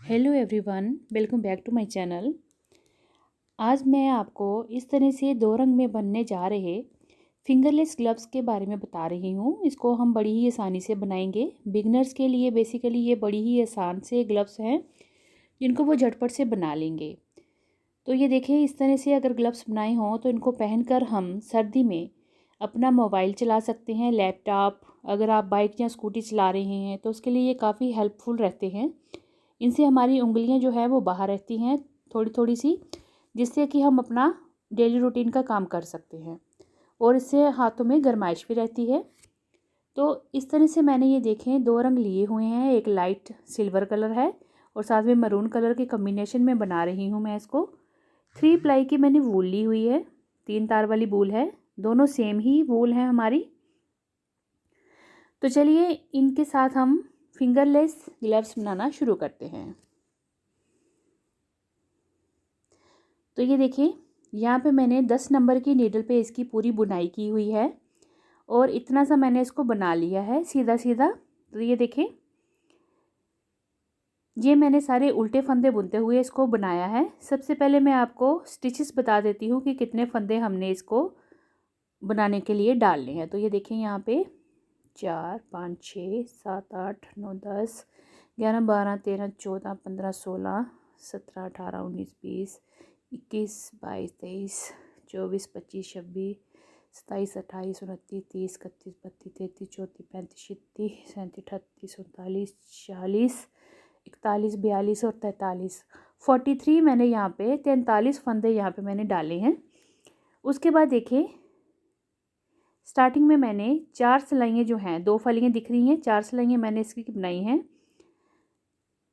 Hello everyone, welcome back to my channel. आज मैं आपको इस तरह से दो रंग में बनने जा रहे फिंगरलेस ग्लव्स के बारे में बता रही हूँ। इसको हम बड़ी ही आसानी से बनाएंगे। बिगनर्स के लिए बेसिकली ये बड़ी ही आसान से ग्लव्स हैं जिनको वो झटपट से बना लेंगे। तो ये देखिए, इस तरह से अगर ग्लव्स बनाए हों तो इनको पहनकर हम सर्दी में अपना मोबाइल चला सकते हैं, लैपटॉप। अगर आप बाइक या स्कूटी चला रहे हैं तो उसके लिए ये काफ़ी हेल्पफुल रहते हैं। इनसे हमारी उंगलियां जो है वो बाहर रहती हैं थोड़ी थोड़ी सी, जिससे कि हम अपना डेली रूटीन का काम कर सकते हैं और इससे हाथों में गर्माइश भी रहती है। तो इस तरह से मैंने ये देखें दो रंग लिए हुए हैं। एक लाइट सिल्वर कलर है और साथ में मरून कलर के कम्बिनेशन में बना रही हूँ मैं इसको। 3 प्लाई की मैंने वूल ली हुई है, 3 तार वाली वूल है, दोनों सेम ही वूल है हमारी। तो चलिए इनके साथ हम फिंगरलेस ग्लव्स बनाना शुरू करते हैं। तो ये देखिए, यहाँ पे मैंने 10 नंबर की नीडल पे इसकी पूरी बुनाई की हुई है और इतना सा मैंने इसको बना लिया है सीधा सीधा। तो ये देखिए, ये मैंने सारे उल्टे फंदे बुनते हुए इसको बनाया है। सबसे पहले मैं आपको स्टिचेस बता देती हूँ कि कितने फंदे हमने इसको बनाने के लिए डालने हैं। तो ये देखिए, यहाँ पे 4 5 6 7 8 9 10 11 12 13 14 15 16 17 18 19 20 21 22 23 24 25 26 27 28 29 30 31 32 33 34 35 36 37 38 39 40 41 42 और 43 43 मैंने यहाँ पे 43 फंदे यहाँ पे मैंने डाले हैं। उसके बाद देखिए, स्टार्टिंग में मैंने 4 सिलाइयाँ जो हैं, 2 फलियाँ दिख रही हैं, 4 सिलाइयाँ मैंने इसकी बनाई हैं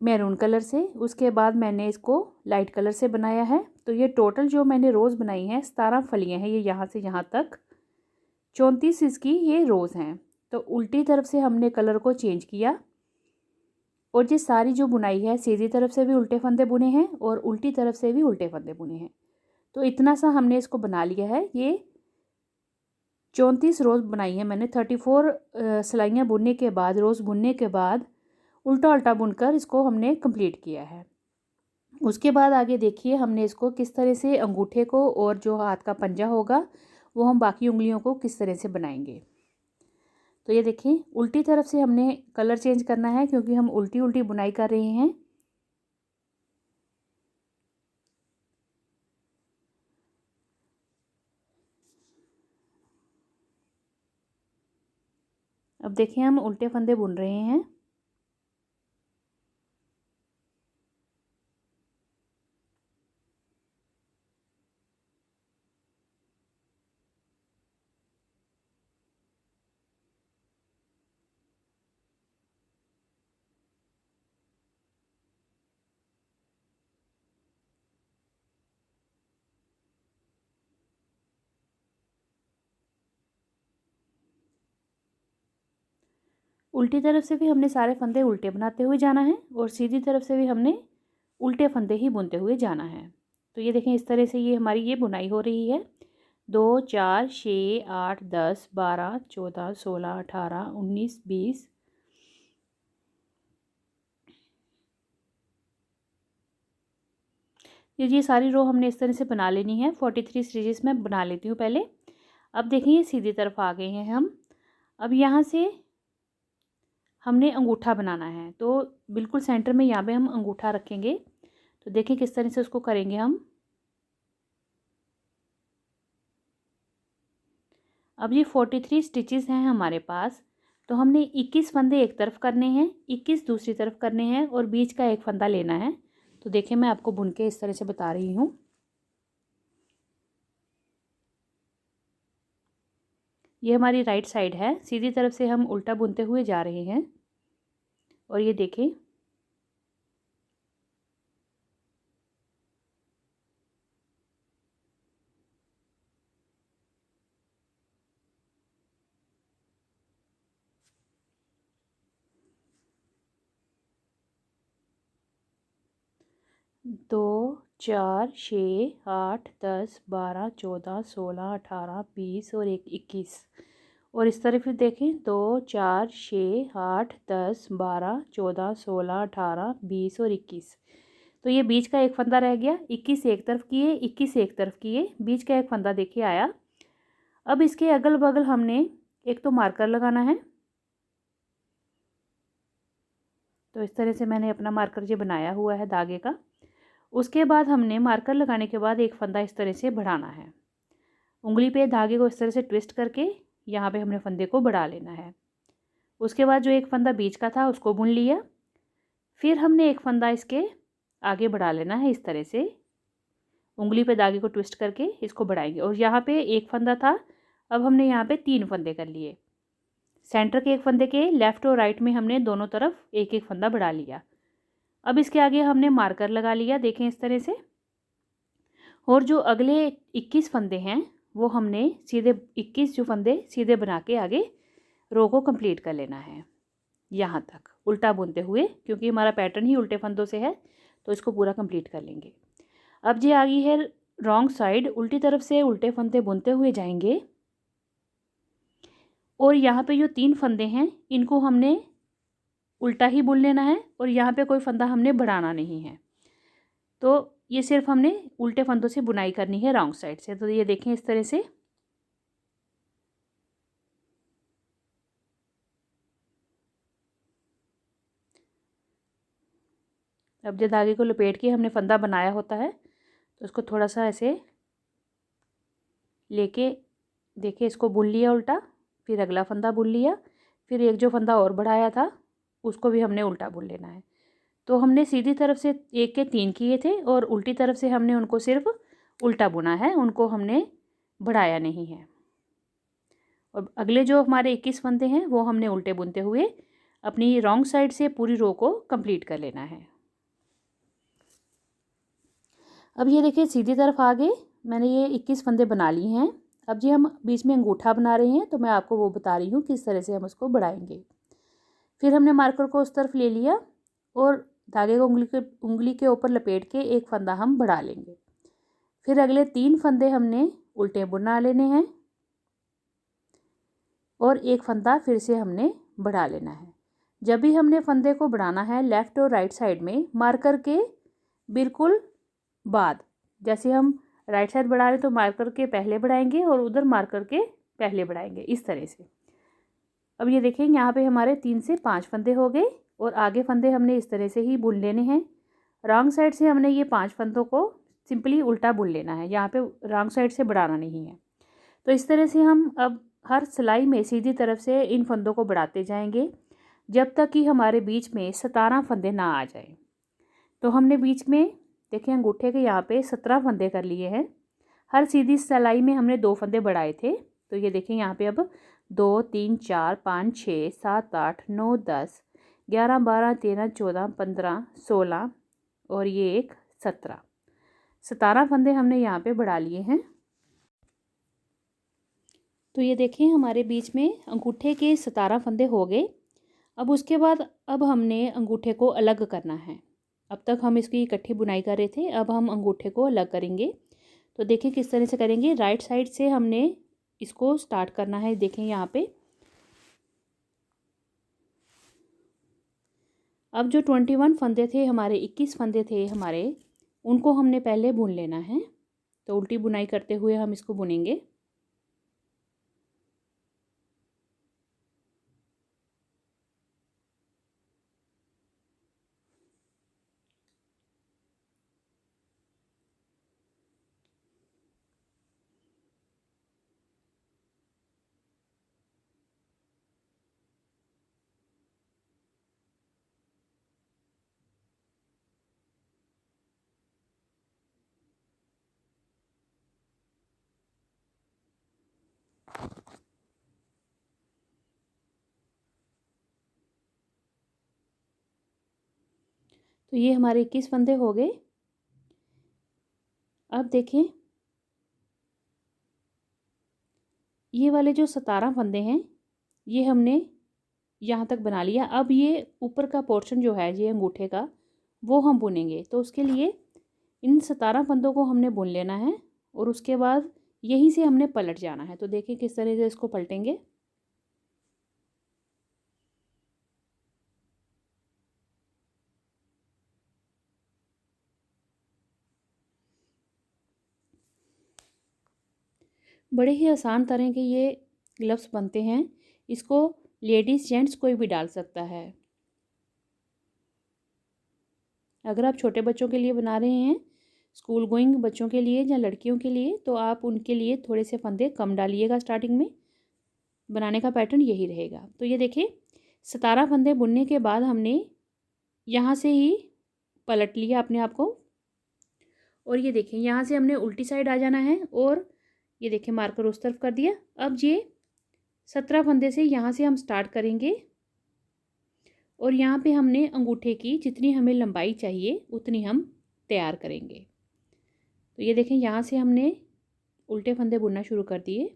मैरून कलर से। उसके बाद मैंने इसको लाइट कलर से बनाया है। तो ये टोटल जो मैंने रोज़ बनाई हैं 17 फलियाँ हैं, ये यहाँ से यहाँ तक 34 इसकी ये रोज़ हैं। तो उल्टी तरफ से हमने कलर को चेंज किया और ये सारी जो बुनाई है सीधी तरफ से भी उल्टे फंदे बुने हैं और उल्टी तरफ से भी उल्टे फंदे बुने हैं। तो इतना सा हमने इसको बना लिया है। ये 34 रोज़ बनाई है मैंने। 34 सिलाइयाँ बुनने के बाद, रोज़ बुनने के बाद उल्टा उल्टा बुनकर इसको हमने कंप्लीट किया है। उसके बाद आगे देखिए, हमने इसको किस तरह से अंगूठे को और जो हाथ का पंजा होगा वो हम बाकी उंगलियों को किस तरह से बनाएंगे। तो ये देखिए, उल्टी तरफ से हमने कलर चेंज करना है क्योंकि हम उल्टी उल्टी बुनाई कर रहे हैं। अब देखिए, हम उल्टे फंदे बुन रहे हैं। उल्टी तरफ से भी हमने सारे फंदे उल्टे बनाते हुए जाना है और सीधी तरफ से भी हमने उल्टे फंदे ही बुनते हुए जाना है। तो ये देखें, इस तरह से ये हमारी ये बुनाई हो रही है। 2 4 6 8 10 12 14 16 18 19 20। ये सारी रो हमने इस तरह से बना लेनी है। 43 स्टिचेस मैं बना लेती हूँ पहले। अब देखिए, सीधी तरफ आ गए हैं हम। अब यहाँ से हमने अंगूठा बनाना है, तो बिल्कुल सेंटर में यहाँ पे हम अंगूठा रखेंगे। तो देखिए किस तरह से उसको करेंगे हम। अब ये 43 स्टिचेस हैं हमारे पास, तो हमने 21 फंदे एक तरफ करने हैं, 21 दूसरी तरफ करने हैं और बीच का एक फंदा लेना है। तो देखिए, मैं आपको बुन के इस तरह से बता रही हूँ। ये हमारी राइट साइड है, सीधी तरफ से हम उल्टा बुनते हुए जा रहे हैं। और ये देखें, दो 4 6 8 10 12 14 16 18 20 और 21। और इस तरह फिर देखें 2 4 6 8 10 12 14 16 18 20 और 21। तो ये बीच का एक फंदा रह गया। 21 एक तरफ किए, 21 एक तरफ किए, बीच का एक फंदा देखिए आया। अब इसके अगल बगल हमने एक तो मार्कर लगाना है। तो इस तरह से मैंने अपना मार्कर जो बनाया हुआ है धागे का। उसके बाद हमने मार्कर लगाने के बाद एक फंदा इस तरह से बढ़ाना है। उंगली पे धागे को इस तरह से ट्विस्ट करके यहाँ पे हमने फंदे को बढ़ा लेना है। उसके बाद जो एक फंदा बीच का था उसको बुन लिया। फिर हमने एक फंदा इसके आगे बढ़ा लेना है। इस तरह से उंगली पे धागे को ट्विस्ट करके इसको बढ़ाएंगे। और यहाँ पे एक फंदा था, अब हमने यहाँ पे 3 फंदे कर लिए। सेंटर के एक फंदे के लेफ़्ट और राइट में हमने दोनों तरफ एक एक फंदा बढ़ा लिया। अब इसके आगे हमने मार्कर लगा लिया, देखें इस तरह से। और जो अगले 21 फंदे हैं वो हमने सीधे 21 जो फंदे सीधे बना के आगे रो को कंप्लीट कर लेना है यहाँ तक उल्टा बुनते हुए, क्योंकि हमारा पैटर्न ही उल्टे फंदों से है तो इसको पूरा कंप्लीट कर लेंगे। अब ये आ गई है रॉन्ग साइड, उल्टी तरफ से उल्टे फंदे बुनते हुए जाएंगे। और यहाँ पे जो 3 फंदे हैं इनको हमने उल्टा ही बुन लेना है और यहाँ पे कोई फंदा हमने बढ़ाना नहीं है। तो ये सिर्फ हमने उल्टे फंदों से बुनाई करनी है रॉन्ग साइड से। तो ये देखें इस तरह से। अब जो धागे को लपेट के हमने फंदा बनाया होता है तो उसको थोड़ा सा ऐसे लेके देखिए इसको बुन लिया उल्टा, फिर अगला फंदा बुन लिया, फिर एक जो फंदा और बढ़ाया था उसको भी हमने उल्टा बुन लेना है। तो हमने सीधी तरफ से 1 के 3 किए थे और उल्टी तरफ से हमने उनको सिर्फ उल्टा बुना है, उनको हमने बढ़ाया नहीं है। और अगले जो हमारे 21 फंदे हैं वो हमने उल्टे बुनते हुए अपनी रॉन्ग साइड से पूरी रो को कंप्लीट कर लेना है। अब ये देखिए सीधी तरफ आ गए, मैंने ये 21 फंदे बना लिए हैं। अब जी हम बीच में अंगूठा बना रहे हैं तो मैं आपको वो बता रही हूँ किस तरह से हम उसको बढ़ाएंगे। फिर हमने मार्कर को उस तरफ ले लिया और धागे को उंगली के ऊपर लपेट के एक फंदा हम बढ़ा लेंगे। फिर अगले 3 फंदे हमने उल्टे बुना लेने हैं और एक फंदा फिर से हमने बढ़ा लेना है। जब भी हमने फंदे को बढ़ाना है लेफ़्ट और राइट साइड में मार्कर के बिल्कुल बाद, जैसे हम राइट साइड बढ़ा रहे तो मार्कर के पहले बढ़ाएंगे और उधर मार्कर के पहले बढ़ाएंगे, इस तरह से। अब ये देखें यहाँ पे हमारे 3 से 5 फंदे हो गए और आगे फंदे हमने इस तरह से ही बुन लेने हैं। रॉन्ग साइड से हमने ये 5 फंदों को सिंपली उल्टा बुन लेना है, यहाँ पे रॉन्ग साइड से बढ़ाना नहीं है। तो इस तरह से हम अब हर सिलाई में सीधी तरफ से इन फंदों को बढ़ाते जाएंगे जब तक कि हमारे बीच में 17 फंदे ना आ जाए। तो हमने बीच में देखिए अंगूठे के यहाँ पे 17 फंदे कर लिए हैं। हर सीधी सिलाई में हमने 2 फंदे बढ़ाए थे। तो ये देखें यहाँ पे अब 2 3 4 5 6 7 8 9 10 11 12 13 14 15 16 और ये एक 17 फंदे हमने यहाँ पे बढ़ा लिए हैं। तो ये देखें हमारे बीच में अंगूठे के 17 फंदे हो गए। अब उसके बाद अब हमने अंगूठे को अलग करना है। अब तक हम इसकी इकट्ठी बुनाई कर रहे थे, अब हम अंगूठे को अलग करेंगे। तो देखिए किस तरह से करेंगे। राइट साइड से हमने इसको स्टार्ट करना है। देखें यहाँ पे अब जो 21 फंदे थे हमारे, 21 फंदे थे हमारे, उनको हमने पहले बुन लेना है। तो उल्टी बुनाई करते हुए हम इसको बुनेंगे। तो ये हमारे 21 फंदे हो गए। अब देखें ये वाले जो 17 फंदे हैं ये हमने यहाँ तक बना लिया। अब ये ऊपर का पोर्शन जो है ये अंगूठे का वो हम बुनेंगे। तो उसके लिए इन 17 फंदों को हमने बुन लेना है और उसके बाद यहीं से हमने पलट जाना है। तो देखिए किस तरह से इसको पलटेंगे। बड़े ही आसान तरह के ये ग्लव्स बनते हैं। इसको लेडीज़ जेंट्स कोई भी डाल सकता है। अगर आप छोटे बच्चों के लिए बना रहे हैं, स्कूल गोइंग बच्चों के लिए या लड़कियों के लिए, तो आप उनके लिए थोड़े से फंदे कम डालिएगा। स्टार्टिंग में बनाने का पैटर्न यही रहेगा। तो ये देखिए 17 फंदे बुनने के बाद हमने यहाँ से ही पलट लिया अपने आप को, और ये देखिए यहाँ से हमने उल्टी साइड आ जाना है, और ये देखिए मार्कर उस तरफ कर दिया। अब ये 17 फंदे से यहाँ से हम स्टार्ट करेंगे, और यहाँ पे हमने अंगूठे की जितनी हमें लंबाई चाहिए उतनी हम तैयार करेंगे। तो ये देखें यहाँ से हमने उल्टे फंदे बुनना शुरू कर दिए।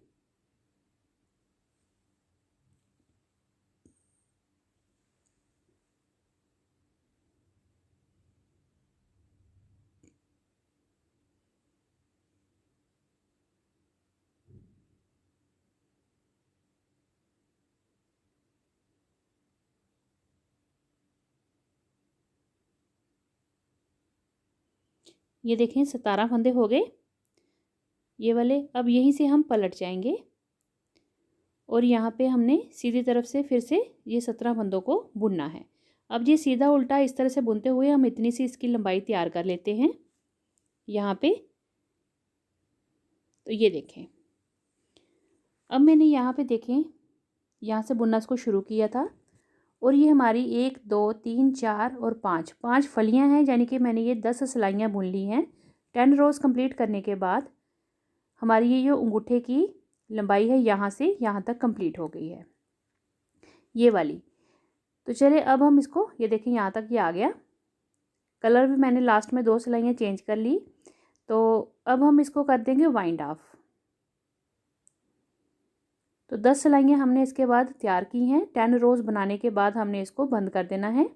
ये देखें 17 फंदे हो गए ये वाले। अब यहीं से हम पलट जाएंगे, और यहाँ पे हमने सीधी तरफ से फिर से ये 17 फंदों को बुनना है। अब ये सीधा उल्टा इस तरह से बुनते हुए हम इतनी सी इसकी लंबाई तैयार कर लेते हैं यहाँ पे। तो ये देखें अब मैंने यहाँ पे देखें यहाँ से बुनना इसको शुरू किया था, और ये हमारी 1 2 3 4 और 5 फलियाँ हैं, यानी कि मैंने ये 10 सिलाइयाँ बुन ली हैं। 10 रोज़ कंप्लीट करने के बाद हमारी ये जो अंगूठे की लंबाई है यहाँ से यहाँ तक कंप्लीट हो गई है ये वाली। तो चलिए अब हम इसको, ये देखें यहाँ तक ये आ गया। कलर भी मैंने लास्ट में 2 सिलाइयाँ चेंज कर ली। तो अब हम इसको कर देंगे वाइंड ऑफ। तो 10 सिलाइयाँ हमने इसके बाद तैयार की हैं। 10 रोज़ बनाने के बाद हमने इसको बंद कर देना है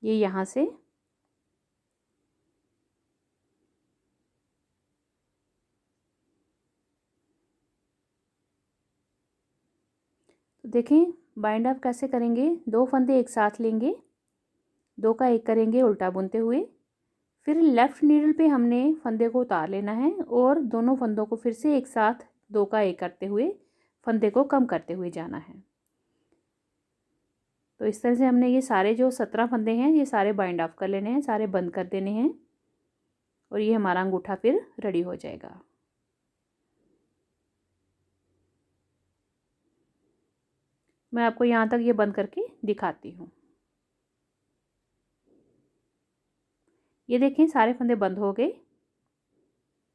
ये यहाँ से। तो देखें बाइंड ऑफ कैसे करेंगे। 2 फंदे एक साथ लेंगे, 2 का 1 करेंगे उल्टा बुनते हुए, फिर लेफ़्ट नीडल पे हमने फंदे को उतार लेना है, और दोनों फंदों को फिर से एक साथ 2 का 1 करते हुए फंदे को कम करते हुए जाना है। तो इस तरह से हमने ये सारे जो 17 फंदे हैं ये सारे बाइंड ऑफ कर लेने हैं, सारे बंद कर देने हैं, और ये हमारा अंगूठा फिर रेडी हो जाएगा। मैं आपको यहाँ तक ये बंद करके दिखाती हूँ। ये देखें सारे फंदे बंद हो गए,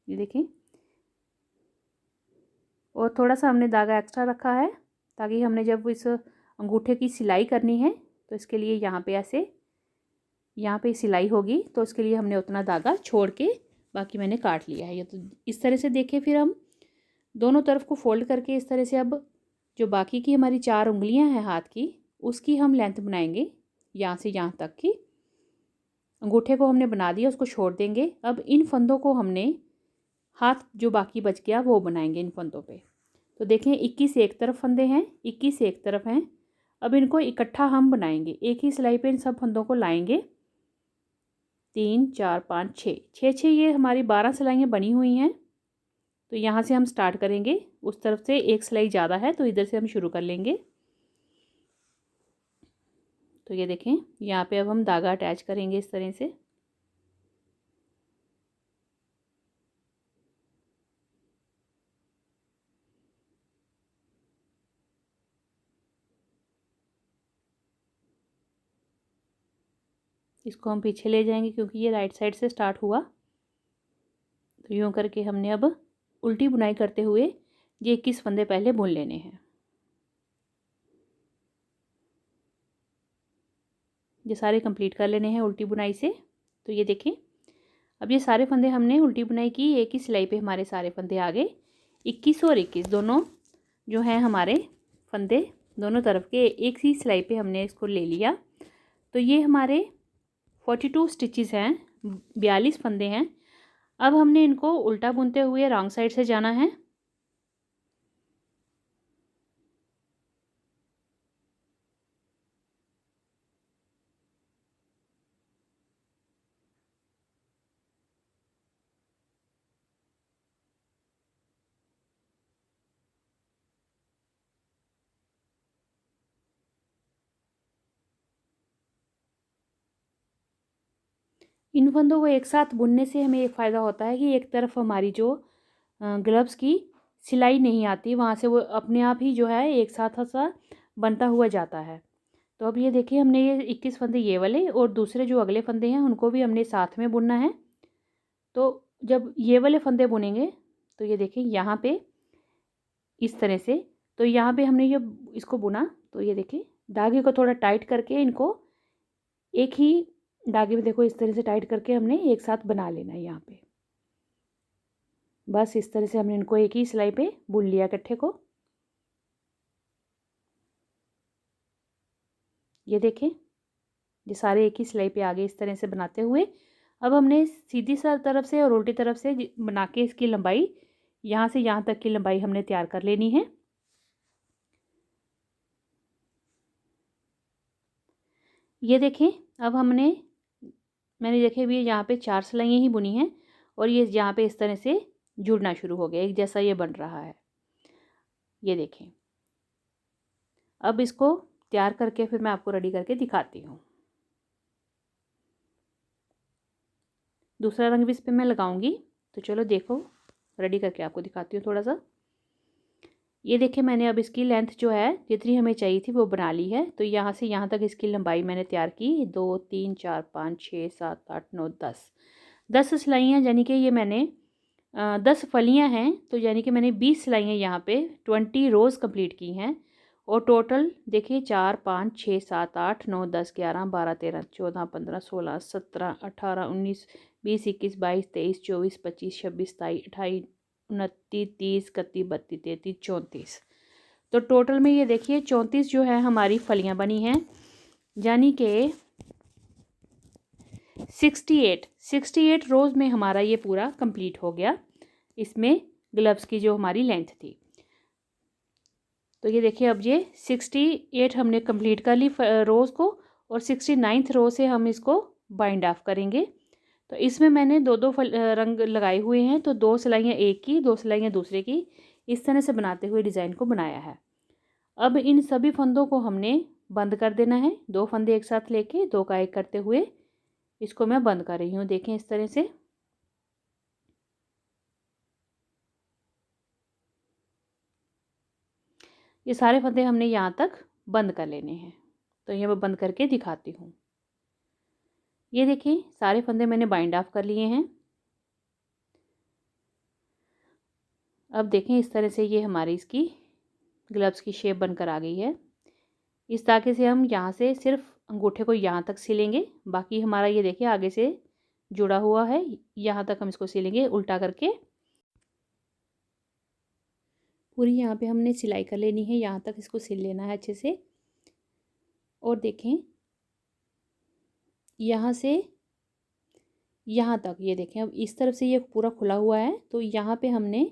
ये देखें। और थोड़ा सा हमने धागा एक्स्ट्रा रखा है, ताकि हमने जब इस अंगूठे की सिलाई करनी है तो इसके लिए यहाँ पे ऐसे यहाँ पे सिलाई होगी, तो उसके लिए हमने उतना धागा छोड़ के बाकी मैंने काट लिया है। ये तो इस तरह से देखें, फिर हम दोनों तरफ को फोल्ड करके इस तरह से अब जो बाकी की हमारी 4 उंगलियां हैं हाथ की, उसकी हम लेंथ बनाएंगे यहाँ से यहाँ तक की। अंगूठे को हमने बना दिया, उसको छोड़ देंगे। अब इन फंदों को हमने हाथ जो बाकी बच गया वो बनाएंगे इन फंदों पे। तो देखें 21 एक तरफ फंदे हैं, 21 एक तरफ हैं। अब इनको इकट्ठा हम बनाएंगे, एक ही सिलाई पे इन सब फंदों को लाएंगे। 3 4 5 6 ये हमारी 12 सिलाइयाँ बनी हुई हैं। तो यहाँ से हम स्टार्ट करेंगे, उस तरफ से एक सिलाई ज़्यादा है तो इधर से हम शुरू कर लेंगे। तो ये देखें यहाँ पे अब हम धागा अटैच करेंगे इस तरह से। इसको हम पीछे ले जाएंगे क्योंकि ये राइट साइड से स्टार्ट हुआ। तो यूँ करके हमने अब उल्टी बुनाई करते हुए ये 21 फंदे पहले बुन लेने हैं। ये सारे कंप्लीट कर लेने हैं उल्टी बुनाई से। तो ये देखें अब ये सारे फंदे हमने उल्टी बुनाई की, एक ही सिलाई पे हमारे सारे फंदे आ गए। 21 और 21 दोनों जो हैं हमारे फंदे दोनों तरफ के एक ही सिलाई पे हमने इसको ले लिया। तो ये हमारे 42 स्टिचेस हैं, 42 फंदे हैं। अब हमने इनको उल्टा बुनते हुए रॉन्ग साइड से जाना है। इन फंदों को एक साथ बुनने से हमें एक फ़ायदा होता है कि एक तरफ हमारी जो ग्लव्स की सिलाई नहीं आती, वहाँ से वो अपने आप ही जो है एक साथ सा बनता हुआ जाता है। तो अब ये देखिए हमने ये 21 फंदे ये वाले और दूसरे जो अगले फंदे हैं उनको भी हमने साथ में बुनना है। तो जब ये वाले फंदे बुनेंगे तो ये देखिए यहाँ पे इस तरह से, तो यहाँ पे हमने ये इसको बुना, तो ये देखिए धागे को थोड़ा टाइट करके इनको एक ही धागे में देखो इस तरह से टाइट करके हमने एक साथ बना लेना है। यहाँ पे बस इस तरह से हमने इनको एक ही सिलाई पे बुन लिया इकट्ठे को। ये देखें ये सारे एक ही सिलाई पे आगे इस तरह से बनाते हुए अब हमने सीधी तरफ से और उल्टी तरफ से बना के इसकी लंबाई यहाँ से यहाँ तक की लंबाई हमने तैयार कर लेनी है। ये देखें अब मैंने देखे भी यहाँ पे 4 सिलाइयाँ ही बुनी हैं और ये यहाँ पे इस तरह से जुड़ना शुरू हो गया, एक जैसा ये बन रहा है। ये देखें अब इसको तैयार करके फिर मैं आपको रेडी करके दिखाती हूँ। दूसरा रंग भी इस पर मैं लगाऊंगी, तो चलो देखो रेडी करके आपको दिखाती हूँ थोड़ा सा। ये देखिए मैंने अब इसकी लेंथ जो है जितनी हमें चाहिए थी वो बना ली है। तो यहाँ से यहाँ तक इसकी लंबाई मैंने तैयार की 2 3 4 5 6 7 8 9 10 सिलाइयाँ, यानी कि ये मैंने 10 फलियाँ हैं, तो यानी कि मैंने 20 सिलाइयाँ यहाँ पे 20 रोज़ कंप्लीट की हैं। और टोटल देखिए 4 5 6 7 8 9 10 11 12 13 14 15 16 17 18 19 20 21 22 23 24 25 26 27 28 29 30 31 32 33 34। तो टोटल में ये देखिए 34 जो है हमारी फलियां बनी हैं, यानी कि 68 रोज़ में हमारा ये पूरा कंप्लीट हो गया। इसमें ग्लव्स की जो हमारी लेंथ थी, तो ये देखिए अब ये 68 हमने कंप्लीट कर ली रोज़ को, और 69th रो से हम इसको बाइंड ऑफ करेंगे। तो इसमें मैंने दो रंग लगाए हुए हैं, तो 2 सिलाइयाँ एक की 2 सिलाइयाँ दूसरे की, इस तरह से बनाते हुए डिज़ाइन को बनाया है। अब इन सभी फंदों को हमने बंद कर देना है। 2 फंदे एक साथ लेके 2 का 1 करते हुए इसको मैं बंद कर रही हूँ। देखें इस तरह से ये सारे फंदे हमने यहाँ तक बंद कर लेने हैं। तो ये मैं बंद करके दिखाती हूँ। ये देखिए सारे फंदे मैंने बाइंड ऑफ कर लिए हैं। अब देखें इस तरह से ये हमारी इसकी ग्लव्स की शेप बनकर आ गई है। इस धागे से हम यहाँ से सिर्फ अंगूठे को यहाँ तक सिलेंगे, बाकी हमारा ये देखिए आगे से जुड़ा हुआ है, यहाँ तक हम इसको सिलेंगे उल्टा करके। पूरी यहाँ पे हमने सिलाई कर लेनी है, यहाँ तक इसको सिल लेना है अच्छे से। और देखें यहाँ से यहाँ तक, ये देखें अब इस तरफ से ये पूरा खुला हुआ है, तो यहाँ पे हमने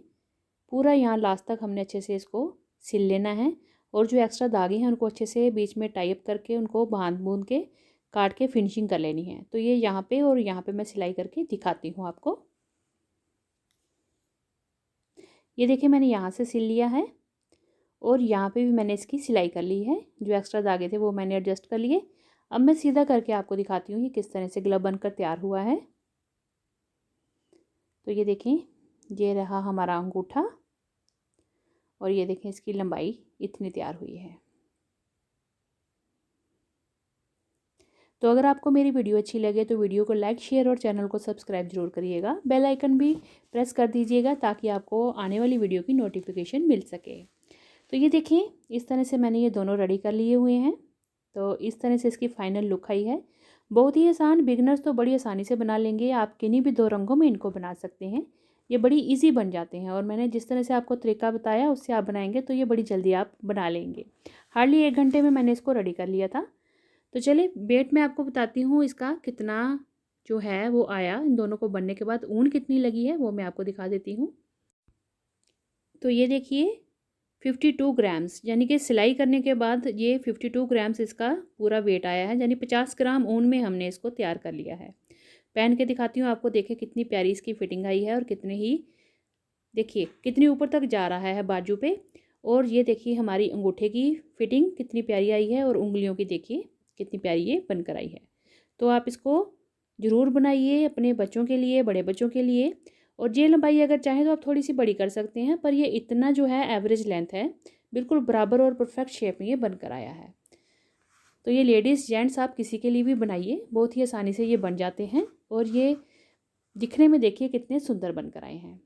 पूरा यहाँ लास्ट तक हमने अच्छे से इसको सिल लेना है। और जो एक्स्ट्रा धागे हैं उनको अच्छे से बीच में टाई अप करके उनको बांध बूंद के काट के फिनिशिंग कर लेनी है। तो ये यहाँ पे और यहाँ पे मैं सिलाई करके दिखाती हूँ आपको। ये देखिए मैंने यहाँ से सिल लिया है और यहाँ पे भी मैंने इसकी सिलाई कर ली है। जो एक्स्ट्रा धागे थे वो मैंने एडजस्ट कर लिए। अब मैं सीधा करके आपको दिखाती हूँ ये किस तरह से ग्लव बनकर तैयार हुआ है। तो ये देखें ये रहा हमारा अंगूठा, और ये देखें इसकी लंबाई इतनी तैयार हुई है। तो अगर आपको मेरी वीडियो अच्छी लगे तो वीडियो को लाइक शेयर और चैनल को सब्सक्राइब जरूर करिएगा। बेल आइकन भी प्रेस कर दीजिएगा ताकि आपको आने वाली वीडियो की नोटिफिकेशन मिल सके। तो ये देखें इस तरह से मैंने ये दोनों रेडी कर लिए हुए हैं। तो इस तरह से इसकी फाइनल लुक आई है। बहुत ही आसान, बिगनर्स तो बड़ी आसानी से बना लेंगे। आप किन्हीं भी 2 रंगों में इनको बना सकते हैं, ये बड़ी इजी बन जाते हैं। और मैंने जिस तरह से आपको तरीका बताया उससे आप बनाएंगे तो ये बड़ी जल्दी आप बना लेंगे। हार्डली 1 घंटे में मैंने इसको रेडी कर लिया था। तो चलिए वेट मैं आपको बताती हूँ इसका कितना जो है वो आया। इन दोनों को बनने के बाद ऊन कितनी लगी है वो मैं आपको दिखा देती हूँ। तो ये देखिए 52 ग्राम्स, यानी कि सिलाई करने के बाद ये 52 ग्राम्स इसका पूरा वेट आया है, यानी 50 ग्राम ऊन में हमने इसको तैयार कर लिया है। पहन के दिखाती हूँ आपको। देखिए कितनी प्यारी इसकी फिटिंग आई है और कितने ही देखिए कितनी ऊपर तक जा रहा है बाजू पे। और ये देखिए हमारी अंगूठे की फिटिंग कितनी प्यारी आई है और उंगलियों की देखिए कितनी प्यारी ये बनकर आई है। तो आप इसको ज़रूर बनाइए अपने बच्चों के लिए, बड़े बच्चों के लिए। और ये लंबाई अगर चाहें तो आप थोड़ी सी बड़ी कर सकते हैं, पर ये इतना जो है एवरेज लेंथ है, बिल्कुल बराबर और परफेक्ट शेप में ये बनकर आया है। तो ये लेडीज़ जेंट्स आप किसी के लिए भी बनाइए, बहुत ही आसानी से ये बन जाते हैं और ये दिखने में देखिए कितने सुंदर बनकर आए हैं।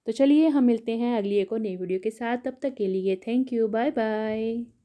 तो चलिए हम मिलते हैं अगली एक और नई वीडियो के साथ, तब तक के लिए थैंक यू, बाय बाय।